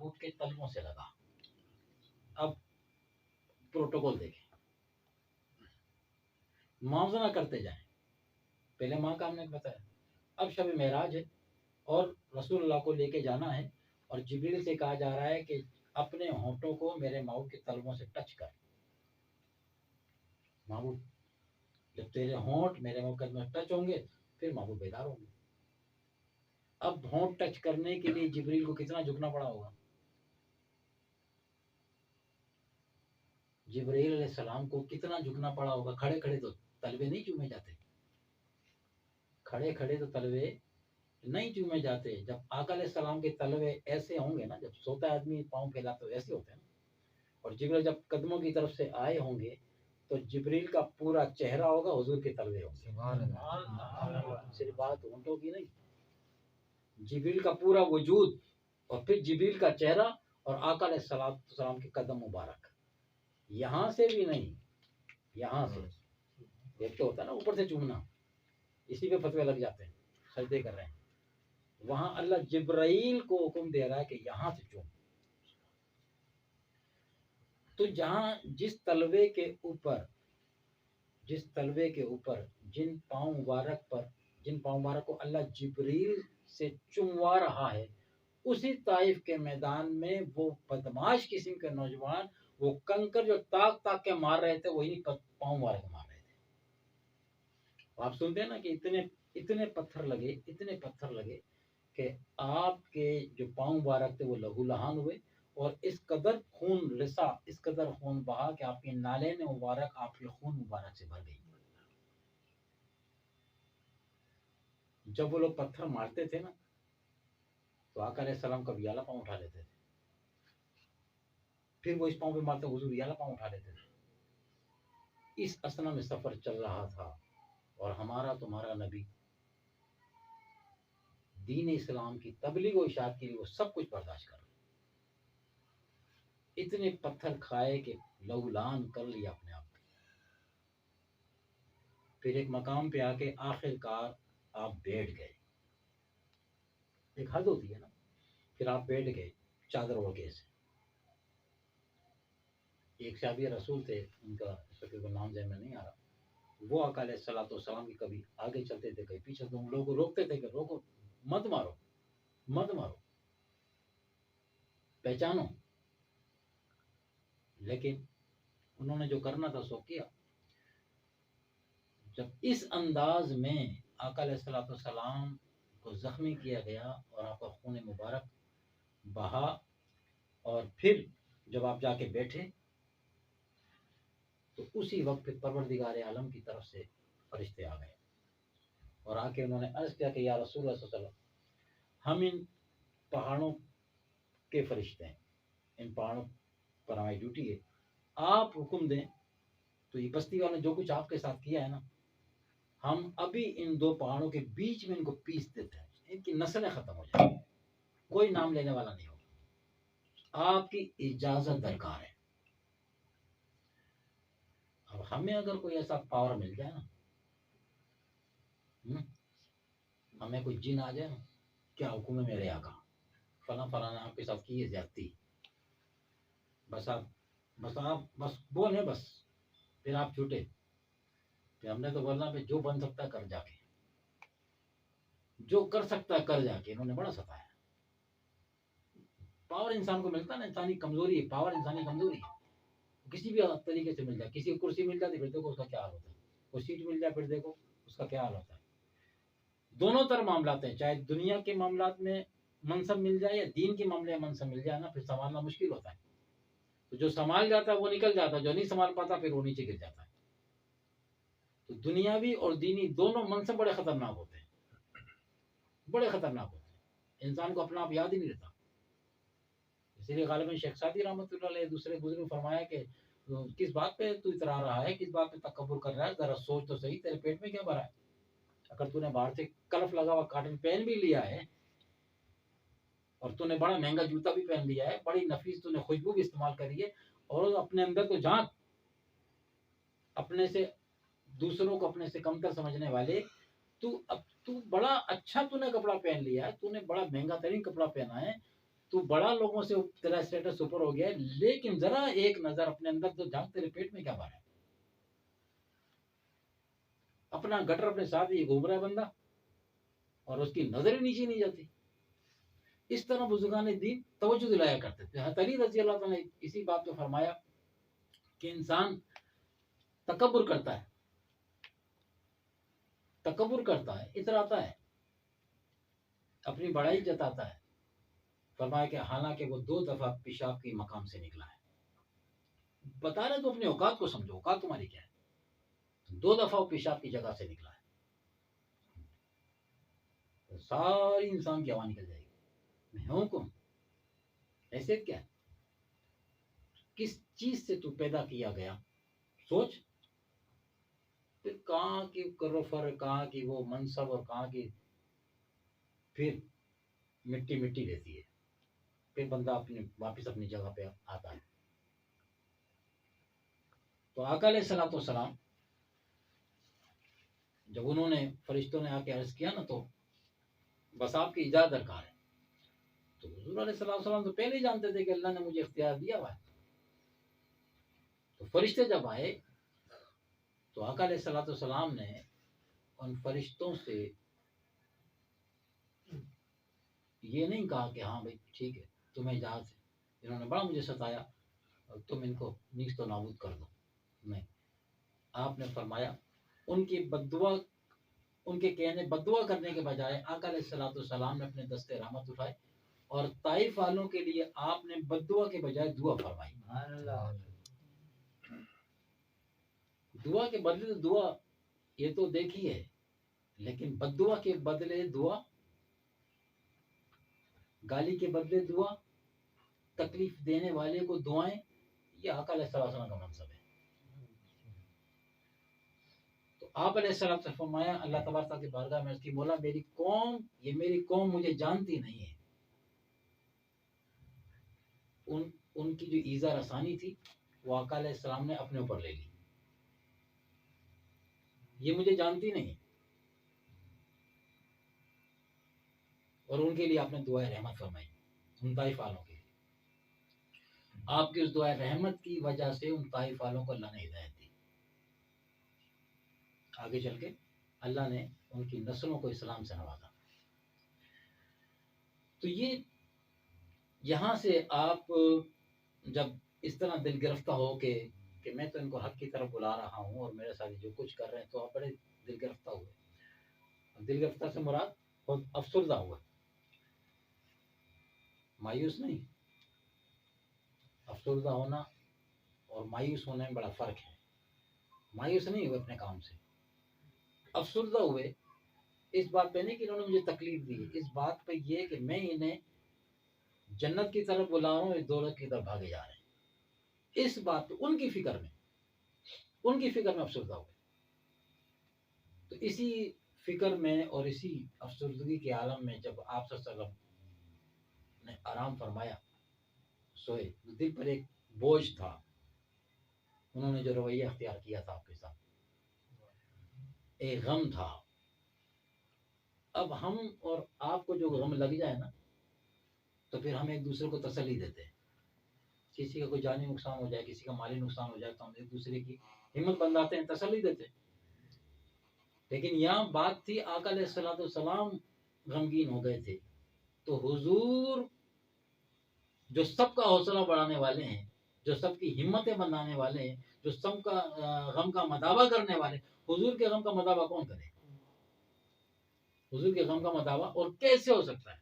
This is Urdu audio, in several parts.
محبوب کے تلووں سے لگا. اب پروٹوکول دیکھیں، معاوضہ کرتے جائیں. پہلے ماں کا ہم نے بتایا، اب شب معراج ہے اور رسول اللہ کو لے کے جانا ہے، اور جبریل سے کہا جا رہا ہے کہ اپنے ہونٹوں کو میرے محبوب کے تلووں سے ٹچ کر. محبوب جب تیرے ہونٹ میرے محبوب میں ٹچ ہوں گے پھر محبوب بیدار ہوں گے. اب ہونٹ ٹچ کرنے کے لیے جبریل کو کتنا جھکنا پڑا ہوگا. جبریل علیہ السلام کو کتنا جھکنا پڑا ہوگا. کھڑے کھڑے تو تلوے نہیں چومے جاتے، کھڑے کھڑے تو تلوے نہیں چومے جاتے. جب آقا علیہ السلام کے تلوے ایسے ہوں گے نا، جب سوتا ہے آدمی پاؤں پھیلاتا ہے ایسے ہوتے ہیں نا، اور جبریل جب قدموں کی طرف سے آئے ہوں گے تو جبریل کا پورا چہرہ ہوگا، حضور کے تلوے ہوں گے. صرف بات ہونٹوں کی نہیں، جبریل کا پورا وجود اور پھر جبریل کا چہرہ اور آقا علیہ السلام کے قدم مبارک. یہاں سے بھی نہیں، یہاں سے دیکھتے ہوتا ہے نا اوپر سے چومنا، اسی پہ فتوے لگ جاتے ہیں، سجدے کر رہے ہیں. وہاں اللہ جبرائیل کو حکم دے رہا ہے کہ یہاں سے چوم. تو جہاں جس تلوے کے اوپر جن پاؤں مبارک کو اللہ جبریل سے چموا رہا ہے، اسی طائف کے میدان میں وہ بدماش قسم کے نوجوان وہ کنکر جو تاک کے مار رہے تھے وہی پاؤں مبارک مار رہے تھے. آپ سنتے ہیں نا کہ اتنے پتھر لگے کہ آپ کے جو پاؤں مبارک تھے وہ لہو لہان ہوئے، اور اس قدر خون بہا کہ آپ کے نالے نے مبارک آپ کے خون مبارک سے بھر گئی. جب وہ لوگ پتھر مارتے تھے نا تو آقا علیہ السلام کا ویالا پاؤں اٹھا لیتے تھے، پھر وہ اس پاؤں پہ مارتے حضور ویالا پاؤں اٹھا لیتے تھے. اس اسنا میں سفر چل رہا تھا اور ہمارا تمہارا نبی دین اسلام کی تبلیغ و اشاعت کے لیے وہ سب کچھ برداشت کر رہے. اتنے پتھر کھائے کہ لہولان کر لیا اپنے آپ. پھر ایک مقام پہ آ کے آخر کار آپ بیٹھ گئے. ایک حد ہوتی ہے نا، پھر آپ بیٹھ گئے چادر اوڑھ کے. سے ایک صحابی رسول تھے، ان کا نام ذہن میں نہیں آ رہا، وہ آقا علیہ السلام کی کبھی آگے چلتے تھے کبھی پیچھے، تو لوگوں کو روکتے تھے کہ روکو، مت مارو، پہچانو. لیکن انہوں نے جو کرنا تھا سو کیا. جب اس انداز میں آقا علیہ السلام کو زخمی کیا گیا اور آپ کا خون مبارک بہا، اور پھر جب آپ جا کے بیٹھے تو اسی وقت پھر پروردگار عالم کی طرف سے فرشتے آ گئے اور آ کے انہوں نے عرض کیا کہ یا رسول اللہ صلی اللہ علیہ وسلم، ہم ان پہاڑوں کے فرشتے ہیں، ان پہاڑوں پر ہماری ڈیوٹی ہے، آپ حکم دیں تو یہ بستی والوں نے جو کچھ آپ کے ساتھ کیا ہے نا، ہم ابھی ان دو پہاڑوں کے بیچ میں ان کو پیس دیتے ہیں، ان کی نسلیں ختم ہو جائیں، کوئی نام لینے والا نہیں ہوگا، آپ کی اجازت درکار ہے. اب ہمیں اگر کوئی ایسا پاور مل جائے نا، ہمیں کوئی جن آ جائے نا، کیا حکم ہے میرے آقا، فلاں نے آپ کے ساتھ کی ہے زیادتی، بس بولے، بس پھر آپ چھوٹے، پھر ہم نے تو بولنا پہ جو بن سکتا ہے کر جا کے، جو کر سکتا ہے کر جا کے. انہوں نے بڑا ستایا. پاور انسان کو ملتا نا، انسانی کمزوری ہے، پاور انسانی کمزوری ہے، کسی بھی طریقے سے مل جائے. کسی کو کرسی مل جاتی پھر دیکھو اس کا کیا حال ہوتا ہے، کوئی سیٹ مل جائے پھر دیکھو اس کا کیا حال ہوتا ہے. دونوں طرح معاملات ہیں، چاہے دنیا کے معاملات میں منصب مل جائے یا دین کے معاملے میں منصب مل جائے نا، پھر سنبھالنا مشکل ہوتا ہے. تو جو سنبھال جاتا ہے وہ نکل جاتا ہے، جو نہیں سنبھال پاتا پھر وہ نیچے گر جاتا ہے. تو دنیاوی اور دینی دونوں منصب بڑے خطرناک ہوتے ہیں، بڑے خطرناک ہوتے ہیں، انسان کو اپنا آپ یاد ہی نہیں رہتا. اسی لیے غالباً شیخ سعدی رحمۃ اللہ علیہ دوسرے بزرگ فرمایا کہ کس بات پہ تو اترا رہا ہے، کس بات پہ تکبر کر رہا ہے، ذرا سوچ تو صحیح، تیرے پیٹ میں کیا بھرا ہے. اگر تو نے باہر سے کلف لگا ہوا کاٹن پہن بھی لیا ہے اور تو نے بڑا مہنگا جوتا بھی پہن لیا ہے، بڑی نفیس تو نے خوشبو بھی استعمال کری ہے، اور اپنے اندر تو جھانک، اپنے سے دوسروں کو اپنے سے کمتر سمجھنے والے، تو بڑا اچھا تو نے کپڑا پہن لیا ہے، تو نے بڑا مہنگا ترین کپڑا پہنا ہے، تو بڑا لوگوں سے تیرا اسٹیٹس اوپر ہو گیا ہے، لیکن ذرا ایک نظر اپنے اندر تو جھانک، تیرے پیٹ میں کیا بھرا ہے؟ اپنا گٹر اپنے ساتھ ہی گھوم رہا ہے بندہ، اور اس کی نظر ہی نیچے نہیں جاتی۔ اس طرح بزرگان دین توجہ دلایا کرتے تھے۔ حضرت علی رضی اللہ تعالیٰ نے اسی بات پہ فرمایا کہ انسان تکبر کرتا ہے، اتراتا ہے، اپنی بڑائی جتاتا ہے۔ فرمایا کہ حالانکہ وہ 2 دفعہ پیشاب کے مقام سے نکلا ہے۔ بتا رہے تو اپنے اوقات کو سمجھو، اوقات تمہاری کیا ہے؟ 2 دفعہ وہ پیشاب کی جگہ سے نکلا ہے، تو ساری انسان کی آواز نکل جائے گی، میں ہوں کون؟ حیثیت کیا ہے؟ کس چیز سے تو پیدا کیا گیا؟ سوچ، پھر کہاں کی کرفر، کہاں کی وہ منصب، اور کہاں کی پھر مٹی مٹی رہتی ہے، پھر بندہ واپس اپنی جگہ پہ آتا ہے۔ تو آقا علیہ الصلوۃ والسلام جب انہوں نے فرشتوں نے آ کے عرض کیا نا، تو بس آپ کی اجازت درکار ہے، تو حضور علیہ الصلوۃ والسلام تو پہلے ہی جانتے تھے کہ اللہ نے مجھے اختیار دیا ہوا ہے۔ تو فرشتے جب آئے تو آقا علیہ الصلوۃ والسلام نے ان فرشتوں سے یہ نہیں کہا کہ ہاں بھائی ٹھیک ہے تمہیں اجازت ہے، انہوں نے بڑا مجھے ستایا اور تم ان کو نیست و نابود کر دو، نہیں۔ آپ نے فرمایا ان کی بددعا، ان کے کہنے بددعا کرنے کے بجائے آقا علیہ الصلوۃ والسلام نے اپنے دستے رحمت اٹھائے، اور طائف والوں کے لیے آپ نے بددعا کے بجائے دعا فرمائی۔ دعا کے بدلے دعا یہ تو دیکھی ہے، لیکن بددعا کے بدلے دعا، گالی کے بدلے دعا، تکلیف دینے والے کو دعائیں، یہ آقا علیہ السلام کا منصب ہے۔ تو آپ علیہ السلام سے فرمایا، اللہ تبارک تعالیٰ کی بارگاہ میں اس کی مولا میری قوم، یہ میری قوم مجھے جانتی نہیں ہے، ان کی جو ایذا رسانی تھی وہ آقا علیہ السلام نے اپنے اوپر لے لی، یہ مجھے جانتی نہیں، اور ان کے لیے آپ نے دعائے رحمت فرمائی، ان طائف والوں کے لیے۔ آپ کی اس دعائے رحمت کی وجہ سے ان طائف والوں کو اللہ نے ہدایت دی، آگے چل کے اللہ نے ان کی نسلوں کو اسلام سے نوازا۔ تو یہ یہاں سے آپ جب اس طرح دل گرفتہ ہو کہ میں تو ان کو حق کی طرف بلا رہا ہوں اور میرے ساتھ جو کچھ کر رہے ہیں، تو آپ بڑے دل گرفتہ ہوئے۔ دل گرفتہ سے مراد بہت افسردہ ہوا، مایوس نہیں۔ افسردہ ہونا اور مایوس ہونے میں بڑا فرق ہے۔ مایوس نہیں ہوئے اپنے کام سے، افسردہ ہوئے اس بات پہ نہیں کہ انہوں نے مجھے تکلیف دی، اس بات پہ یہ کہ میں انہیں جنت کی طرف بلا رہا ہوں، اس دولت کی طرف بھاگے جا رہے ہیں، اس بات پہ ان کی فکر میں افسردہ ہوئے۔ تو اسی فکر میں اور اسی افسردگی کے عالم میں جب آپ صلی اللہ علیہ وسلم نے آرام فرمایا، سوئے، دل پر ایک بوجھ تھا، انہوں نے جو رویہ اختیار کیا تھا آپ کے ساتھ، ایک غم تھا۔ اب ہم اور آپ کو جو غم لگ جائے نا، تو پھر ہم ایک دوسرے کو تسلی دیتے ہیں۔ کسی کا کوئی جانی نقصان ہو جائے، کسی کا مالی نقصان ہو جائے، تو ہم ایک دوسرے کی ہمت بندھاتے ہیں، تسلی دیتے ہیں۔ لیکن یہاں بات تھی آقا علیہ الصلوۃ والسلام غمگین ہو گئے تھے، تو حضور جو سب کا حوصلہ بڑھانے والے ہیں، جو سب کی ہمتیں بندھانے والے ہیں، جو سب کا غم کا مداوع کرنے والے، حضور کے غم کا مداوع کون کرے؟ حضور کے غم کا مداوع اور کیسے ہو سکتا ہے؟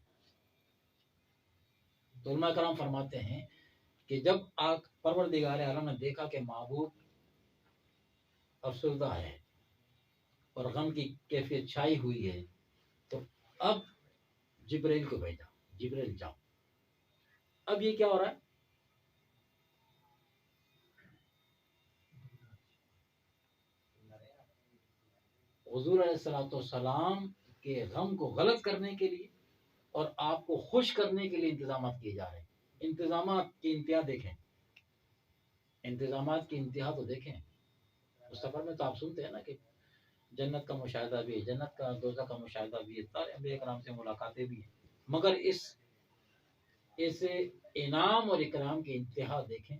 تو علماء کرام فرماتے ہیں کہ جب پروردگار عالم نے دیکھا کہ محبوب افسردہ ہے اور غم کی کیفیت چھائی ہوئی ہے، تو اب جبرائیل کو بھیجا، جبرائیل جاؤ۔ اب یہ کیا ہو رہا ہے؟ حضور علیہ الصلوۃ والسلام کے غم کو غلط کرنے کے لیے اور آپ کو خوش کرنے کے لیے انتظامات کیے جا رہے ہیں۔ انتظامات کی انتہا دیکھیں، انتظامات کی انتہا تو دیکھیں۔ اس سفر میں تو آپ سنتے ہیں نا کہ جنت کا مشاہدہ بھی ہے، جنت کا دوزخ کا مشاہدہ بھی ہے، سارے انبیاء کرام سے ملاقاتیں بھی ہیں، مگر اس انعام اور اکرام کی انتہا دیکھیں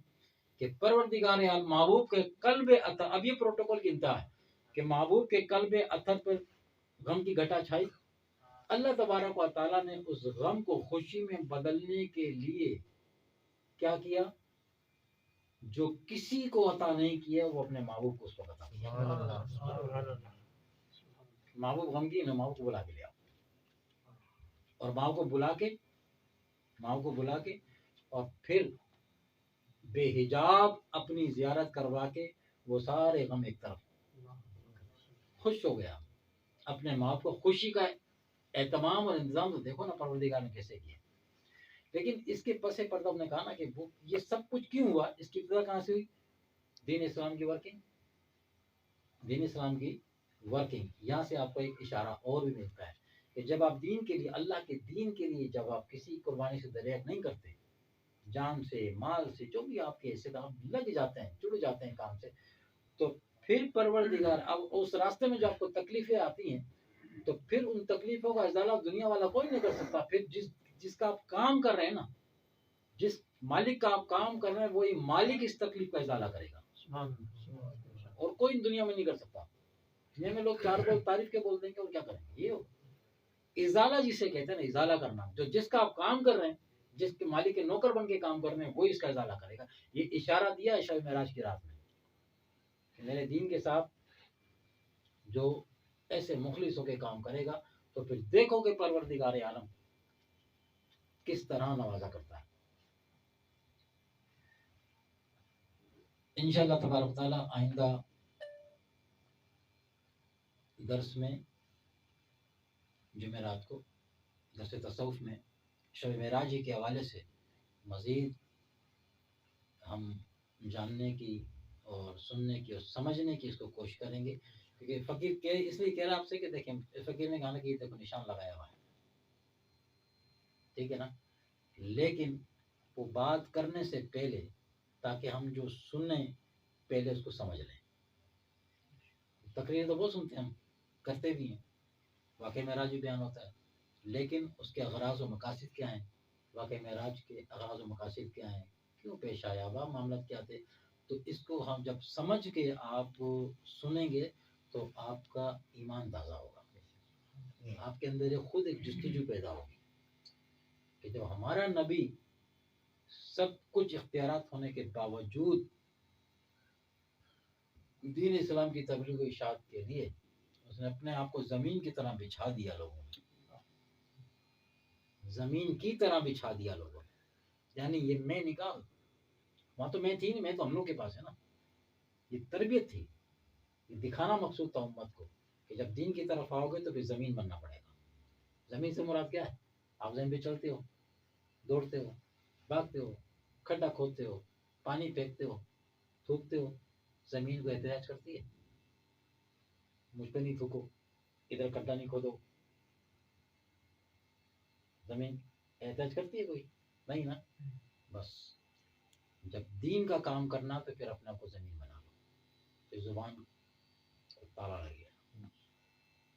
کہ پروردگار عالم محبوب کے قلب اطہر، اب یہ پروٹوکول کی انتہا ہے کہ محبوب کے قلب اطہر پر غم کی گھٹا چھائی، اللہ تبارک و تعالیٰ نے اس غم کو خوشی میں بدلنے کے لیے کیا کیا؟ جو کسی کو عطا نہیں کیا وہ اپنے محبوب کو اس کو عطا کیا۔ محبوب غمگین ہے، محبوب کو بلا کے لیا، اور محبوب کو بلا کے اور پھر بے حجاب اپنی زیارت کروا کے وہ سارے غم ایک طرف خوش ہو گیا۔ اپنے محبوب کو خوشی کا اہتمام اور انتظام تو دیکھو نا پروردگار نے کیسے کیا۔ لیکن اس کے پس پردہ ہم نے کہا نا کہ یہ سب کچھ کیوں ہوا، اس کی ابتدا کہاں سے ہوئی؟ دین اسلام کی ورکنگ، دین اسلام کی ورکنگ۔ یہاں سے آپ کو ایک اشارہ اور بھی ملتا ہے کہ جب آپ دین کے لیے، اللہ کے دین کے لیے جب آپ کسی قربانی سے دریافت نہیں کرتے، جان سے، مال سے، جو بھی آپ کے حصے آپ لگ جاتے ہیں، جڑ جاتے ہیں کام سے، تو پھر پروردگار اب اس راستے میں جو آپ کو تکلیفیں آتی ہیں تو پھر ان تکلیفوں کا ازالہ دنیا والا کوئی نہیں کر سکتا۔ پھر جس کا آپ کام کر رہے ہیں نا، جس مالک کا آپ کام کر رہے ہیں وہی مالک اس تکلیف کا ازالہ کرے گا، اور کوئی دنیا میں نہیں کر سکتا۔ دنیا میں لوگ چار بول تعریف کے بول دیں گے اور کیا کریں گے؟ یہ ہو ازالہ جسے کہتے ہیں نا، ازالہ کرنا، جو جس کا آپ کام کر رہے ہیں، جس کے مالک کے نوکر بن کے کام کر رہے ہیں، وہی اس کا ازالہ کرے گا۔ یہ اشارہ دیا ہے شب معراج کی رات میں کہ میرے دین کے ساتھ جو ایسے مخلص ہو کے کام کرے گا تو پھر دیکھو کہ پروردگار عالم کس طرح نوازا کرتا ہے۔ انشاءاللہ تبارک تعالیٰ آئندہ درس میں جمعرات کو درس تصوف میں شب معراج کے حوالے سے مزید ہم جاننے کی اور سننے کی اور سمجھنے کی اس کو کوشش کریں گے، کیونکہ فقیر اس لیے کہہ رہا آپ سے کہ دیکھیں فقیر نے کہا کہ یہ دیکھو نشان لگایا ہوا ہے، ٹھیک ہے نا، لیکن وہ بات کرنے سے پہلے تاکہ ہم جو سنیں پہلے اس کو سمجھ لیں۔ تقریر تو بہت سنتے ہیں، ہم کرتے بھی ہیں، واقعہ معراج بھی بیان ہوتا ہے، لیکن اس کے اغراض و مقاصد کیا ہیں؟ واقعہ معراج کے اغراض و مقاصد کیا ہیں؟ کیوں پیش آیا، وہ معاملات کیا تھے؟ تو اس کو ہم جب سمجھ کے آپ سنیں گے تو آپ کا ایمان تازہ ہوگا، آپ کے اندر خود ایک جستجو پیدا ہوگی کہ جب ہمارا نبی سب کچھ اختیارات ہونے کے باوجود دین اسلام کی تبلیغ و اشاعت کے لیے اس نے اپنے آپ کو زمین کی طرح بچھا دیا، لوگوں نے زمین کی طرح بچھا دیا لوگوں نے، یعنی یہ میں نکال، وہاں تو میں تھی نہیں، میں تو ہم لوگ کے پاس ہے نا۔ یہ تربیت تھی، یہ دکھانا مقصود تھا امت کو کہ جب دین کی طرف آؤ گے تو پھر زمین بننا پڑے گا۔ زمین سے مراد کیا ہے؟ آپ زمین پہ چلتے ہو، دوڑتے ہو، بھاگتے ہو، کھڈا کھودتے ہو، پانی پھینکتے ہو، تھوکتے ہو، زمین کو احتجاج کرتی ہے، مجھ پہ نہیں تھوکو، ادھر کھڈا نہیں کھودو، زمین احتجاج کرتی ہے کوئی؟ نہیں نا۔ بس جب دین کا کام کرنا تو پھر اپنے آپ کو زمین بنا لو، پھر زبان کو تالا لگ گیا،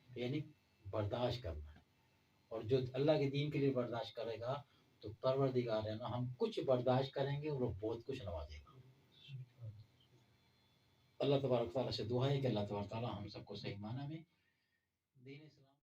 یعنی برداشت کرنا ہے، اور جو اللہ کے دین کے لیے برداشت کرے گا تو پروردگار ہے نا، ہم کچھ برداشت کریں گے اور وہ بہت کچھ نوازے گا۔ اللہ تبارک تعالیٰ سے دعا ہے کہ اللہ تبارک تعالیٰ ہم سب کو صحیح معنی میں دین